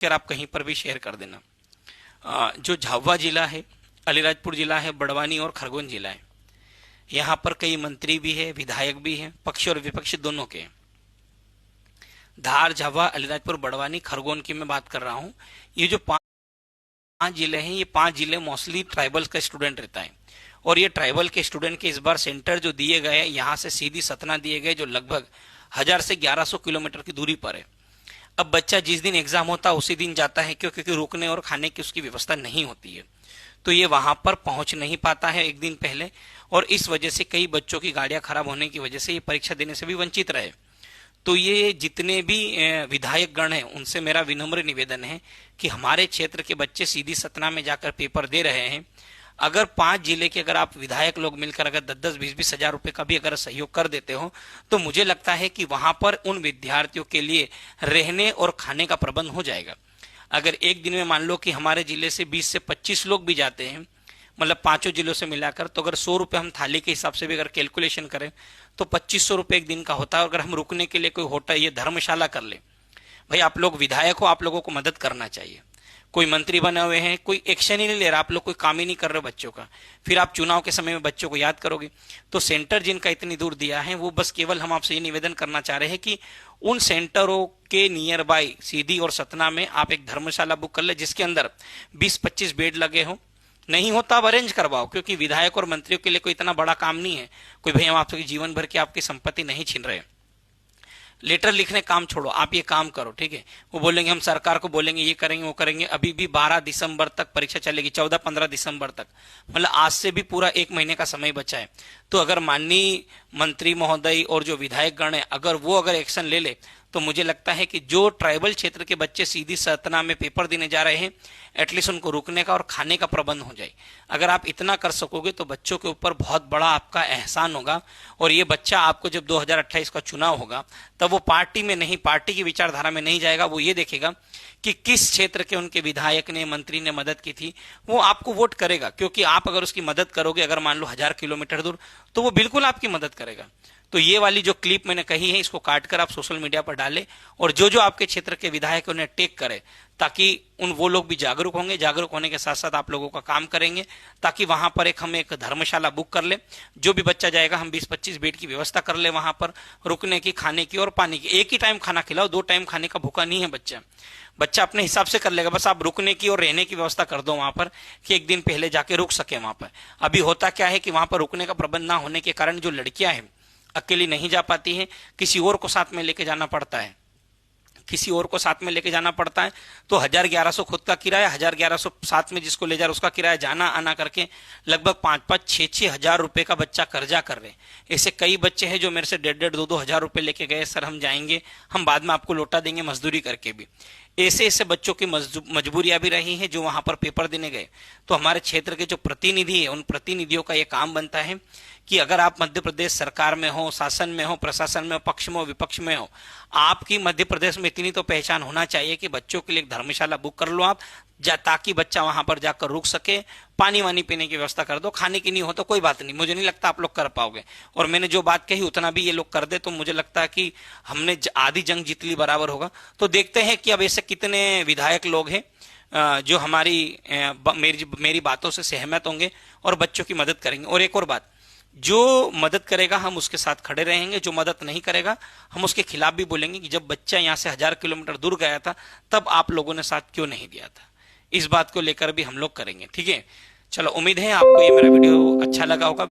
कर आप कहीं पर भी शेयर कर देना। जो झाबुआ जिला है, अलीराजपुर जिला है, बड़वानी और खरगोन जिला है, यहाँ पर कई मंत्री भी है, विधायक भी हैं, पक्ष और विपक्ष दोनों के। धार, झाबुआ, अलीराजपुर, बड़वानी, खरगोन की मैं बात कर रहा हूँ। ये जो पांच जिले हैं, ये 5 जिले मोस्टली ट्राइबल्स का स्टूडेंट रहता है। और ये ट्राइबल के स्टूडेंट के इस बार सेंटर जो दिए गए हैं, यहाँ से सीधी सतना दिए गए, जो लगभग 1000 से 1100 किलोमीटर की दूरी पर है। अब बच्चा जिस दिन एग्जाम होता है उसी दिन जाता है, क्यों? क्योंकि रुकने और खाने की उसकी व्यवस्था नहीं होती है, तो ये वहां पर पहुंच नहीं पाता है एक दिन पहले, और इस वजह से कई बच्चों की गाड़ियां खराब होने की वजह से ये परीक्षा देने से भी वंचित रहे। तो ये जितने भी विधायक गण हैं उनसे मेरा विनम्र निवेदन है कि हमारे क्षेत्र के बच्चे सीधी सतना में जाकर पेपर दे रहे हैं। अगर 5 जिले के अगर आप विधायक लोग मिलकर अगर 10-10, 20-20 हजार रुपए का भी अगर सहयोग कर देते हो, तो मुझे लगता है कि वहां पर उन विद्यार्थियों के लिए रहने और खाने का प्रबंध हो जाएगा। अगर एक दिन में मान लो कि हमारे जिले से 20 से 25 लोग भी जाते हैं, मतलब 5 जिलों से मिलाकर, तो अगर 100 रुपए हम थाली के हिसाब से भी अगर कैलकुलेशन करें तो 2500 रुपए एक दिन का होता है। अगर हम रुकने के लिए कोई होटल, ये धर्मशाला कर ले, भाई आप लोग विधायक हो, आप लोगों को मदद करना चाहिए। कोई मंत्री बने हुए हैं, कोई एक्शन ही नहीं ले रहा, आप लोग कोई काम ही नहीं कर रहे बच्चों का, फिर आप चुनाव के समय में बच्चों को याद करोगे। तो सेंटर जिनका इतनी दूर दिया है, वो बस केवल हम आपसे ये निवेदन करना चाह रहे हैं कि उन सेंटरों के नियर बाय सीधी और सतना में आप एक धर्मशाला बुक कर ले, जिसके अंदर 20-25 बेड लगे हो। नहीं होता आप अरेंज करवाओ, क्योंकि विधायक और मंत्रियों के लिए कोई इतना बड़ा काम नहीं है। कोई भाई हम आपके जीवन भर की आपकी संपत्ति नहीं छीन रहे। लेटर लिखने काम छोड़ो, आप ये काम करो, ठीक है? वो बोलेंगे हम सरकार को बोलेंगे ये करेंगे वो करेंगे। अभी भी 12 दिसंबर तक परीक्षा चलेगी, 14-15 दिसंबर तक, मतलब आज से भी पूरा 1 महीने का समय बचा है। तो अगर माननीय मंत्री महोदय और जो विधायक गण है, अगर वो अगर एक्शन ले ले, तो मुझे लगता है कि जो ट्राइबल क्षेत्र के बच्चे सीधी सतना में पेपर देने जा रहे हैं, एटलीस्ट उनको रुकने का और खाने का प्रबंध हो जाए। अगर आप इतना कर सकोगे तो बच्चों के ऊपर बहुत बड़ा आपका एहसान होगा। और ये बच्चा आपको जब 2028 का चुनाव होगा, तब वो पार्टी में नहीं, पार्टी की विचारधारा में नहीं जाएगा, वो ये देखेगा कि किस क्षेत्र के उनके विधायक ने, मंत्री ने मदद की थी, वो आपको वोट करेगा। क्योंकि आप अगर उसकी मदद करोगे, अगर मान लो 1000 किलोमीटर दूर, तो वो बिल्कुल आपकी मदद करेगा। तो ये वाली जो क्लिप मैंने कही है, इसको काट कर आप सोशल मीडिया पर डालें, और जो जो आपके क्षेत्र के विधायक उन्हें टेक करे, ताकि वो लोग भी जागरूक होंगे। जागरूक होने के साथ साथ आप लोगों का काम करेंगे, ताकि वहां पर हम एक धर्मशाला बुक कर ले। जो भी बच्चा जाएगा, हम 20-25 बेड की व्यवस्था कर ले वहां पर, रुकने की, खाने की और पानी की। एक ही टाइम खाना खिलाओ, 2 टाइम खाने का भूखा नहीं है बच्चा अपने हिसाब से कर लेगा। बस आप रुकने की और रहने की व्यवस्था कर दो वहां पर, कि एक दिन पहले जाके रुक सके वहां पर। अभी होता क्या है कि वहां पर रुकने का प्रबंध ना होने के कारण जो लड़कियां हैं अकेली नहीं जा पाती हैं, किसी और को साथ में लेके जाना पड़ता है, तो 1000-1100 खुद का किराया, 1000-1100 साथ में जिसको ले जा रहा उसका किराया, जाना आना करके लगभग 5-5, 6-6 हजार रुपए का बच्चा कर्जा कर रहे हैं। ऐसे कई बच्चे हैं जो मेरे से 1.5-1.5, 2-2 हजार रुपए लेके गए, सर हम जाएंगे, हम बाद में आपको लौटा देंगे मजदूरी करके भी। ऐसे बच्चों की मजबूरियां भी रही हैं जो वहां पर पेपर देने गए। तो हमारे क्षेत्र के जो प्रतिनिधि है, उन प्रतिनिधियों का यह काम बनता है कि अगर आप मध्य प्रदेश सरकार में हो, शासन में हो, प्रशासन में हो, पक्ष में हो, विपक्ष में हो, आपकी मध्य प्रदेश में इतनी तो पहचान होना चाहिए कि बच्चों के लिए एक धर्मशाला बुक कर लो आप, ताकि बच्चा वहां पर जाकर रुक सके। पानी वानी पीने की व्यवस्था कर दो, खाने की नहीं हो तो कोई बात नहीं, मुझे नहीं लगता आप लोग कर पाओगे। और मैंने जो बात कही उतना भी ये लोग कर दे, तो मुझे लगता है कि हमने आधी जंग जीत ली बराबर होगा। तो देखते हैं कि अब ऐसे कितने विधायक लोग हैं जो मेरी बातों से सहमत होंगे और बच्चों की मदद करेंगे। और एक और बात, जो मदद करेगा हम उसके साथ खड़े रहेंगे, जो मदद नहीं करेगा हम उसके खिलाफ भी बोलेंगे कि जब बच्चा यहाँ से 1000 किलोमीटर दूर गया था, तब आप लोगों ने साथ क्यों नहीं दिया था। इस बात को लेकर भी हम लोग करेंगे, ठीक है? चलो, उम्मीद है आपको ये मेरा वीडियो अच्छा लगा होगा।